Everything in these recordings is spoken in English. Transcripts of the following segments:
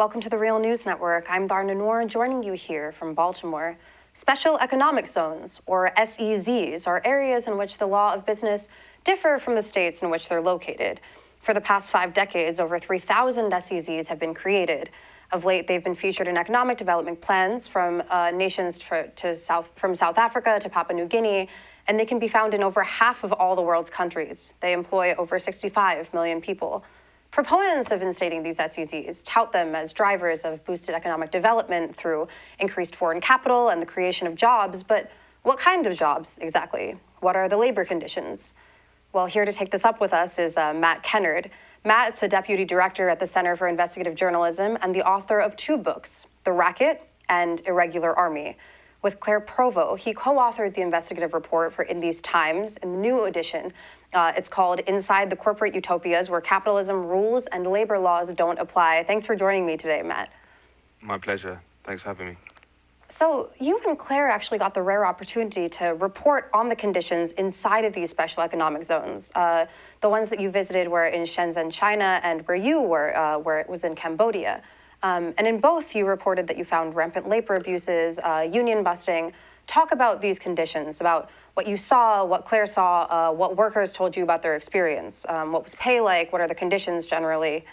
Welcome to the Real News Network. I'm Dharna Noor, joining you here from Baltimore. Special Economic Zones, or SEZs, are areas in which the law of business differ from the states in which they're located. For the past 5 decades, over 3,000 SEZs have been created. Of late, they've been featured in economic development plans from nations from South Africa to Papua New Guinea, and they can be found in over half of all the world's countries. They employ over 65 million people. Proponents of instating these SEZs tout them as drivers of boosted economic development through increased foreign capital and the creation of jobs, but what kind of jobs exactly? What are the labor conditions? Well, here to take this up with us is Matt Kennard. Matt's a deputy director at the Center for Investigative Journalism and the author of 2 books, The Racket and Irregular Army. With Claire Provo, he co-authored the investigative report for Indies Times in the new edition. It's called Inside the Corporate Utopias, Where Capitalism Rules and Labor Laws Don't Apply. Thanks for joining me today, Matt. My pleasure. Thanks for having me. So you and Claire actually got the rare opportunity to report on the conditions inside of these special economic zones. The ones that you visited were in Shenzhen, China, and where you were, where it was in Cambodia. And in both, you reported that you found rampant labor abuses, union busting. Talk about these conditions, about what you saw, what Claire saw, what workers told you about their experience. What was pay like? What are the conditions generally?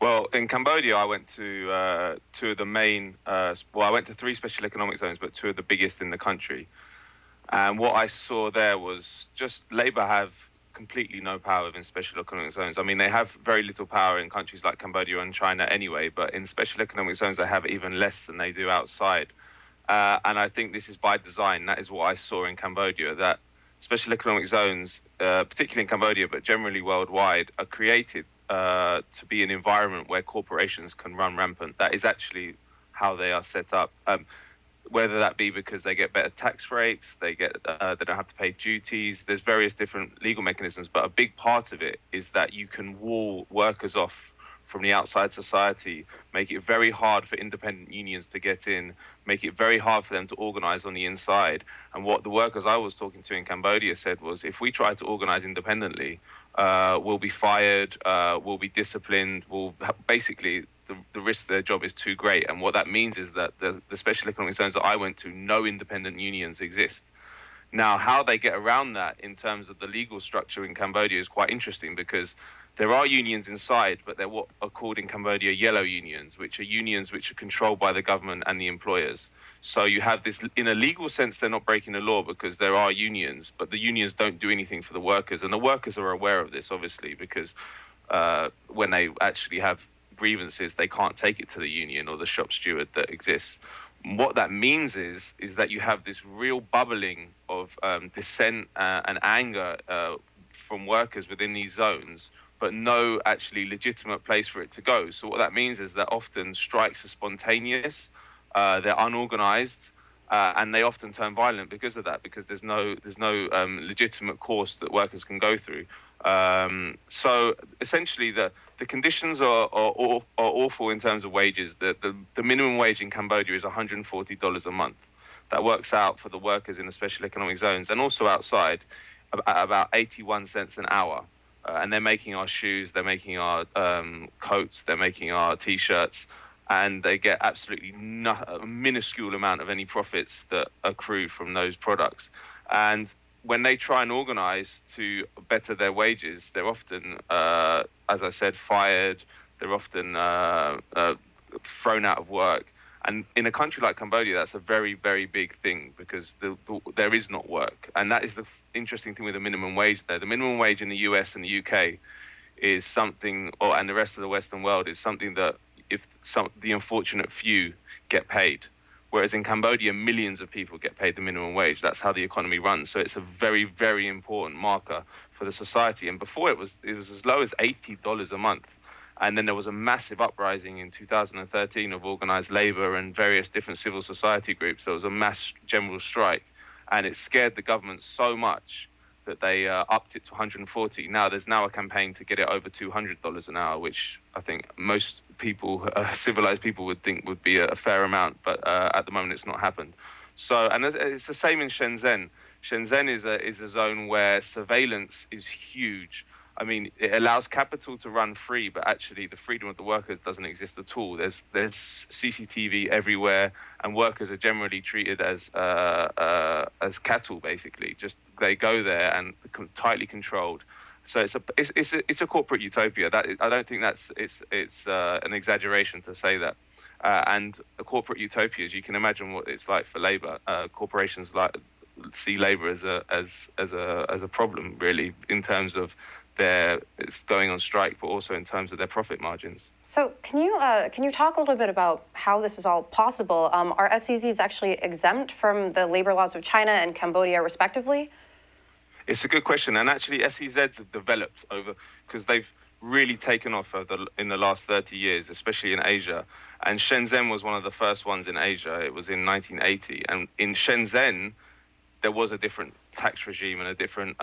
Well, in Cambodia, I went to 2 of the main, I went to 3 special economic zones, but 2 of the biggest in the country. And what I saw there was just labor have completely no power within special economic zones. I mean, they have very little power in countries like Cambodia and China anyway, but in special economic zones, they have even less than they do outside. And I think this is by design. That is what I saw in Cambodia, that special economic zones, particularly in Cambodia, but generally worldwide, are created to be an environment where corporations can run rampant. That is actually how they are set up. Whether that be because they get better tax rates, they don't have to pay duties. There's various different legal mechanisms, but a big part of it is that you can wall workers off from the outside society, make it very hard for independent unions to get in, make it very hard for them to organize on the inside. And what the workers I was talking to in Cambodia said was, if we try to organize independently, we'll be fired, we'll be disciplined, basically the risk of their job is too great. And what that means is that the special economic zones that I went to, no independent unions exist. Now, how they get around that in terms of the legal structure in Cambodia is quite interesting, because there are unions inside, but they're what are called in Cambodia yellow unions, which are unions which are controlled by the government and the employers. So you have this, in a legal sense, they're not breaking the law because there are unions, but the unions don't do anything for the workers. And the workers are aware of this, obviously, because when they actually have grievances, they can't take it to the union or the shop steward that exists. What that means is that you have this real bubbling of dissent and anger from workers within these zones, but no actually legitimate place for it to go. So what that means is that often strikes are spontaneous, they're unorganized, and they often turn violent because of that, because there's no legitimate course that workers can go through. So essentially, the conditions are awful in terms of wages. The minimum wage in Cambodia is $140 a month. That works out for the workers in the special economic zones and also outside at about 81 cents an hour. And they're making our shoes, they're making our coats, they're making our T-shirts, and they get absolutely a minuscule amount of any profits that accrue from those products. And when they try and organize to better their wages, they're often, as I said, fired. They're often thrown out of work. And in a country like Cambodia, that's a very, very big thing, because there is not work. And that is the interesting thing with the minimum wage there. The minimum wage in the US and the UK is something, and the rest of the Western world is something that the unfortunate few get paid. Whereas in Cambodia, millions of people get paid the minimum wage. That's how the economy runs. So it's a very, very important marker for the society. And before it was as low as $80 a month. And then there was a massive uprising in 2013 of organized labor and various different civil society groups. There was a mass general strike, and it scared the government so much that they upped it to 140. Now there's a campaign to get it over $200 an hour, which I think most people, civilized people, would think would be a fair amount. But at the moment, it's not happened. So, and it's the same in Shenzhen. Shenzhen is a zone where surveillance is huge. I mean, it allows capital to run free, but actually the freedom of the workers doesn't exist at all. There's CCTV everywhere, and workers are generally treated as cattle, basically. Just they go there and tightly controlled. So it's a corporate utopia. I don't think it's an exaggeration to say that. And a corporate utopias, you can imagine what it's like for labor. Corporations see labor as a problem, really, in terms of it's going on strike, but also in terms of their profit margins. So can you talk a little bit about how this is all possible? Are SEZs actually exempt from the labor laws of China and Cambodia, respectively? It's a good question, and actually SEZs have developed because they've really taken off in the last 30 years, especially in Asia. And Shenzhen was one of the first ones in Asia. It was in 1980, and in Shenzhen there was a different tax regime and a different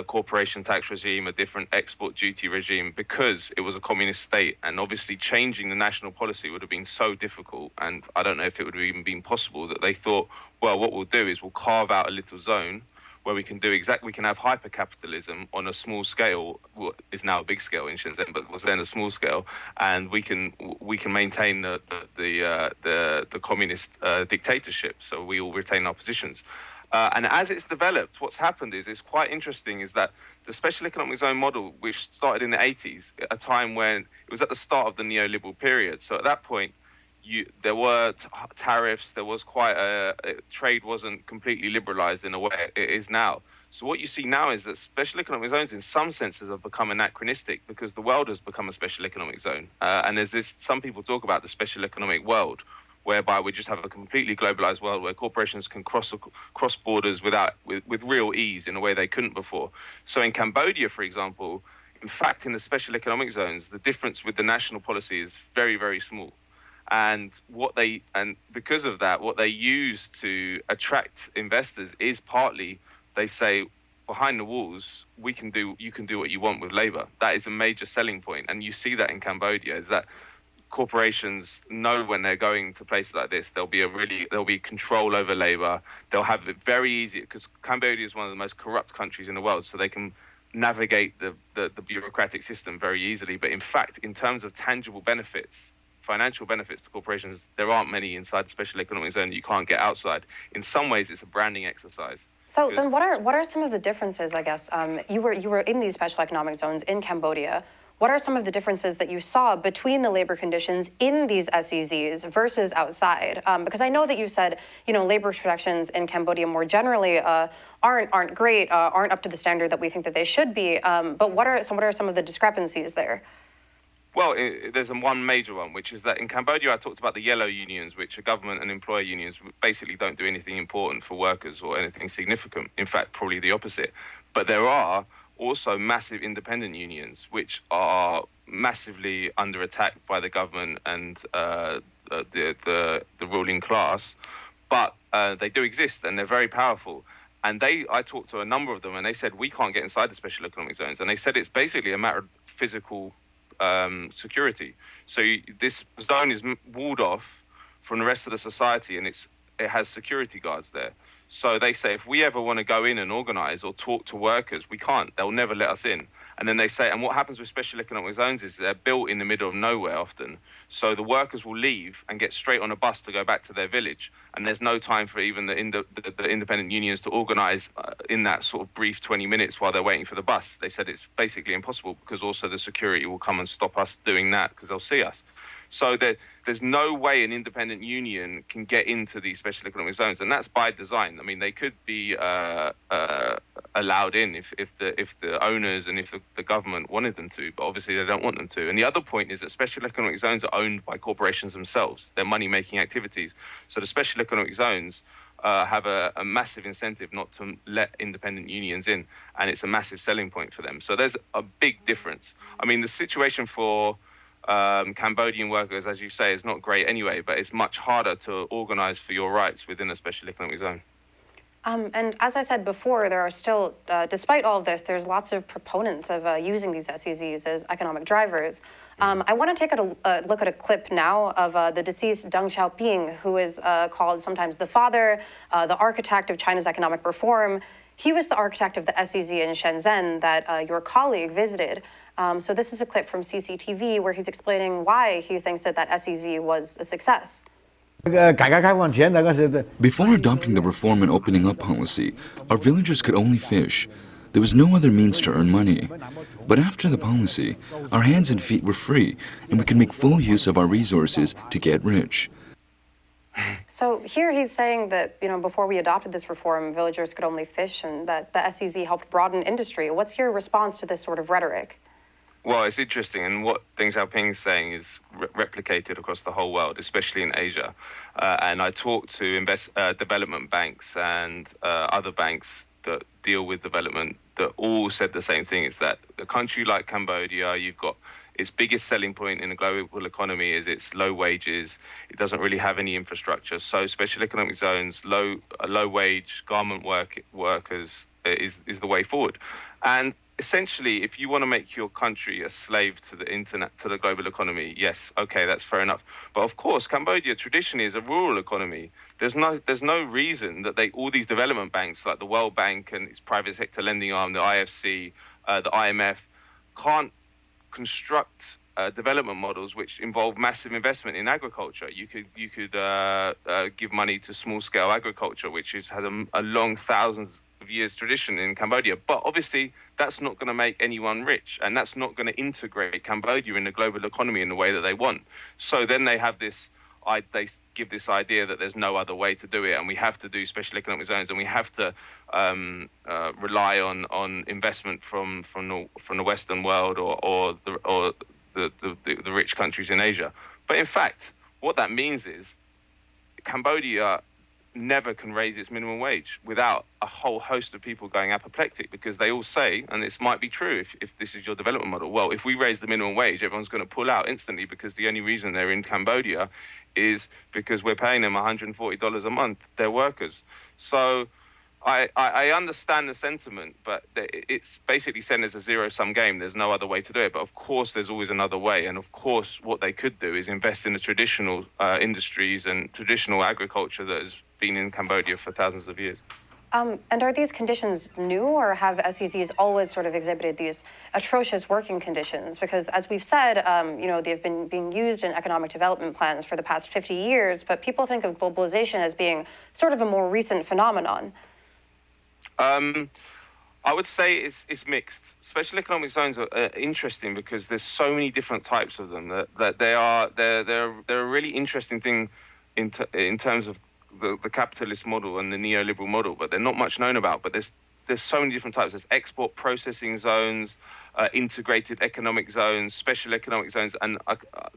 corporation tax regime, a different export duty regime, because it was a communist state. And obviously changing the national policy would have been so difficult. And I don't know if it would have even been possible, that they thought, well, what we'll do is we'll carve out a little zone where we can have hyper-capitalism on a small scale. What is now a big scale in Shenzhen, but was then a small scale, and we can maintain the communist dictatorship. So we all retain our positions. And as it's developed, what's happened is, it's quite interesting, is that the special economic zone model, which started in the 80s, at a time when it was at the start of the neoliberal period. So at that point, there were tariffs, there was trade wasn't completely liberalized in a way it is now. So what you see now is that special economic zones in some senses have become anachronistic, because the world has become a special economic zone. And some people talk about the special economic world, whereby we just have a completely globalized world where corporations can cross borders with real ease in a way they couldn't before. So in Cambodia, for example, in fact, in the special economic zones, the difference with the national policy is very, very small. And because of that, what they use to attract investors is partly, they say, behind the walls, you can do what you want with labor. That is a major selling point. And you see that in Cambodia, is that corporations know when they're going to places like this, there'll be control over labor. They'll have it very easy, because Cambodia is one of the most corrupt countries in the world, so they can navigate the bureaucratic system very easily. But in fact, in terms of tangible benefits, financial benefits to corporations, there aren't many inside the special economic zone that you can't get outside. In some ways, it's a branding exercise. So then what are some of the differences, I guess? You were in these special economic zones in Cambodia. What are some of the differences that you saw between the labor conditions in these SEZs versus outside? Because I know that you said, labor protections in Cambodia more generally aren't great, aren't up to the standard that we think that they should be. But what are some of the discrepancies there? Well, there's one major one, which is that in Cambodia, I talked about the yellow unions, which are government and employer unions, basically don't do anything important for workers or anything significant. In fact, probably the opposite. But there are also massive independent unions, which are massively under attack by the government and the ruling class. But they do exist, and they're very powerful. And I talked to a number of them, and they said, we can't get inside the special economic zones. And they said it's basically a matter of physical security. So this zone is walled off from the rest of the society, and it has security guards there. So they say, if we ever want to go in and organize or talk to workers, we can't. They'll never let us in. And then they say, and what happens with special economic zones is they're built in the middle of nowhere often. So the workers will leave and get straight on a bus to go back to their village. And there's no time for even the independent unions to organize in that sort of brief 20 minutes while they're waiting for the bus. They said it's basically impossible, because also the security will come and stop us doing that, because they'll see us. So there's no way an independent union can get into these special economic zones, and that's by design. I mean, they could be allowed in if the owners and if the government wanted them to, but obviously they don't want them to. And the other point is that special economic zones are owned by corporations themselves. They're money-making activities. So the special economic zones have a massive incentive not to let independent unions in, and it's a massive selling point for them. So there's a big difference. I mean, the situation for Cambodian workers, as you say, is not great anyway, but it's much harder to organize for your rights within a special economic zone. And as I said before, there are still, despite all of this, there's lots of proponents of using these SEZs as economic drivers. I want to take a look at a clip now of the deceased Deng Xiaoping, who is called sometimes the father, the architect of China's economic reform. He was the architect of the SEZ in Shenzhen that your colleague visited. So this is a clip from CCTV where he's explaining why he thinks that SEZ was a success. Before adopting the reform and opening up policy, our villagers could only fish. There was no other means to earn money. But after the policy, our hands and feet were free, and we could make full use of our resources to get rich. So here he's saying that, before we adopted this reform, villagers could only fish and that the SEZ helped broaden industry. What's your response to this sort of rhetoric? Well, it's interesting, and what Deng Xiaoping is saying is replicated across the whole world, especially in Asia. And I talked to development banks and other banks that deal with development that all said the same thing, is that a country like Cambodia, you've got its biggest selling point in the global economy is its low wages. It doesn't really have any infrastructure. So special economic zones, low wage garment workers is the way forward. And essentially, if you want to make your country a slave to the internet, to the global economy, yes, okay, that's fair enough. But of course, Cambodia traditionally is a rural economy. There's no reason that all these development banks like the World Bank and its private sector lending arm, the IFC, the IMF, can't construct development models which involve massive investment in agriculture. You could give money to small scale agriculture, which has had a long thousands of years tradition in Cambodia. But obviously, that's not going to make anyone rich, and that's not going to integrate Cambodia in the global economy in the way that they want. So then they have this. They give this idea that there's no other way to do it, and we have to do special economic zones, and we have to rely on investment from the Western world or the rich countries in Asia. But in fact, what that means is Cambodia never can raise its minimum wage without a whole host of people going apoplectic, because they all say, and this might be true if this is your development model, well, if we raise the minimum wage, everyone's going to pull out instantly, because the only reason they're in Cambodia is because we're paying them $140 a month, they're workers. So I understand the sentiment, but it's basically seen as a zero-sum game. There's no other way to do it. But of course, there's always another way. And of course, what they could do is invest in the traditional industries and traditional agriculture that has been in Cambodia for thousands of years. And are these conditions new, or have SEZs always sort of exhibited these atrocious working conditions? Because as we've said, they've been being used in economic development plans for the past 50 years, but people think of globalization as being sort of a more recent phenomenon. I would say it's mixed. Special economic zones are interesting because there's so many different types of them that they're a really interesting thing in terms of the capitalist model and the neoliberal model, but they're not much known about. But there's so many different types. There's export processing zones, integrated economic zones, special economic zones, and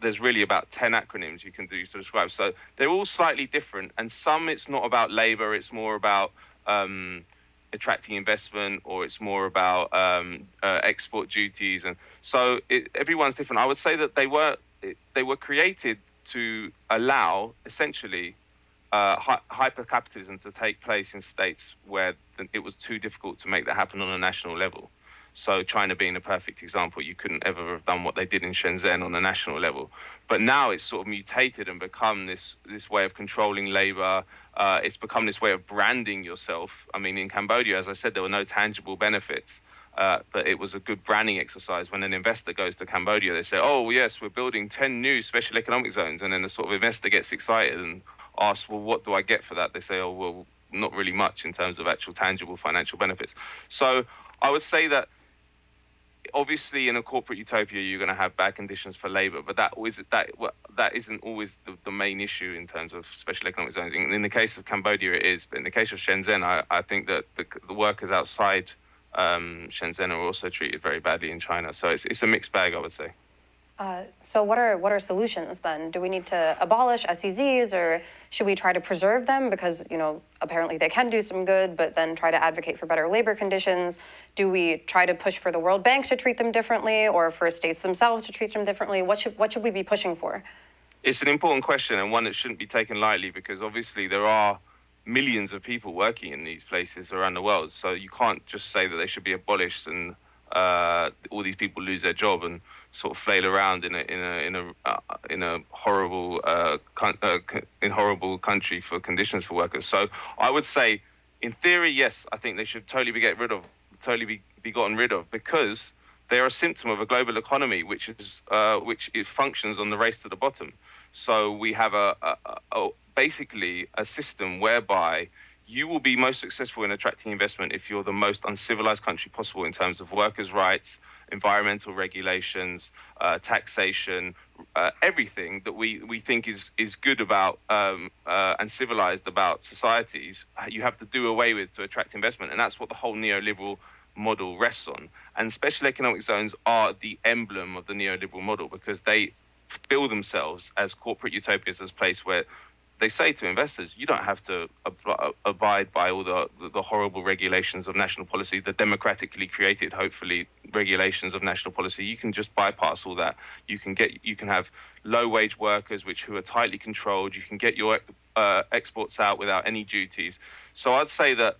there's really about 10 acronyms you can do to describe. So they're all slightly different, and some it's not about labor, it's more about attracting investment, or it's more about export duties, and so everyone's different. I would say that they were created to allow essentially hyper-capitalism to take place in states where it was too difficult to make that happen on a national level. So China being a perfect example, you couldn't ever have done what they did in Shenzhen on a national level. But now it's sort of mutated and become this way of controlling labor. It's become this way of branding yourself. I mean, in Cambodia, as I said, there were no tangible benefits. But it was a good branding exercise. When an investor goes to Cambodia, they say, oh, yes, we're building 10 new special economic zones. And then the sort of investor gets excited and asks, well, what do I get for that? They say, oh, well, not really much in terms of actual tangible financial benefits. So I would say that obviously in a corporate utopia, you're going to have bad conditions for labor, but that isn't always the main issue in terms of special economic zones. In the case of Cambodia, it is. But in the case of Shenzhen, I think that the workers outside Shenzhen are also treated very badly in China. So it's a mixed bag, I would say. So what are solutions then? Do we need to abolish SEZs, or should we try to preserve them because, apparently they can do some good, but then try to advocate for better labor conditions? Do we try to push for the World Bank to treat them differently, or for states themselves to treat them differently? What should we be pushing for? It's an important question, and one that shouldn't be taken lightly, because obviously there are millions of people working in these places around the world. So you can't just say that they should be abolished and all these people lose their job and sort of flail around in a horrible horrible country for conditions for workers. So I would say in theory, yes, I think they should totally be gotten rid of, because they are a symptom of a global economy which functions on the race to the bottom. So we have basically a system whereby you will be most successful in attracting investment if you're the most uncivilized country possible in terms of workers' rights, environmental regulations, taxation, everything that we think is good about and civilized about societies. You have to do away with to attract investment, and that's what the whole neoliberal model rests on. And special economic zones are the emblem of the neoliberal model, because they bill themselves as corporate utopias, as a place where they say to investors, you don't have to abide by all the horrible regulations of national policy, the democratically created, hopefully, regulations of national policy. You can just bypass all that. You can have low wage workers who are tightly controlled. You can get your exports out without any duties. So I'd say that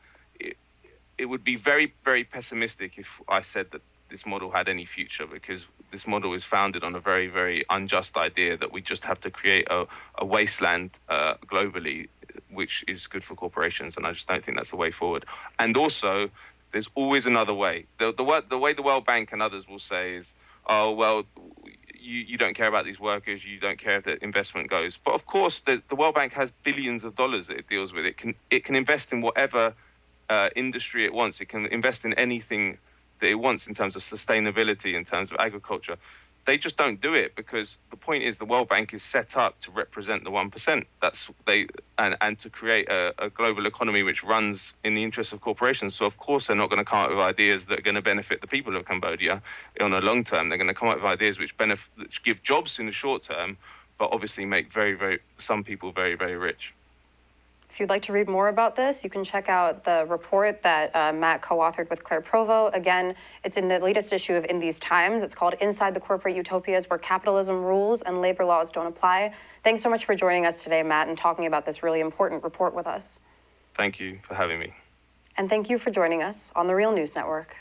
it would be very, very pessimistic if I said that this model had any future, because this model is founded on a very, very unjust idea that we just have to create a wasteland globally, which is good for corporations, and I just don't think that's the way forward. And also, there's always another way. The way the World Bank and others will say is, oh, well, you don't care about these workers, you don't care if the investment goes. But of course, the World Bank has billions of dollars that it deals with. It can invest in whatever industry it wants. It can invest in anything that it wants in terms of sustainability, in terms of agriculture. They just don't do it, because the point is the World Bank is set up to represent the 1%. And to create a global economy which runs in the interests of corporations. So of course they're not going to come up with ideas that are going to benefit the people of Cambodia on a long term. They're going to come up with ideas which give jobs in the short term, but obviously make some people very, very rich. If you'd like to read more about this, you can check out the report that Matt co-authored with Claire Provost. Again, it's in the latest issue of In These Times. It's called Inside the Corporate Utopias Where Capitalism Rules and Labor Laws Don't Apply. Thanks so much for joining us today, Matt, and talking about this really important report with us. Thank you for having me. And thank you for joining us on the Real News Network.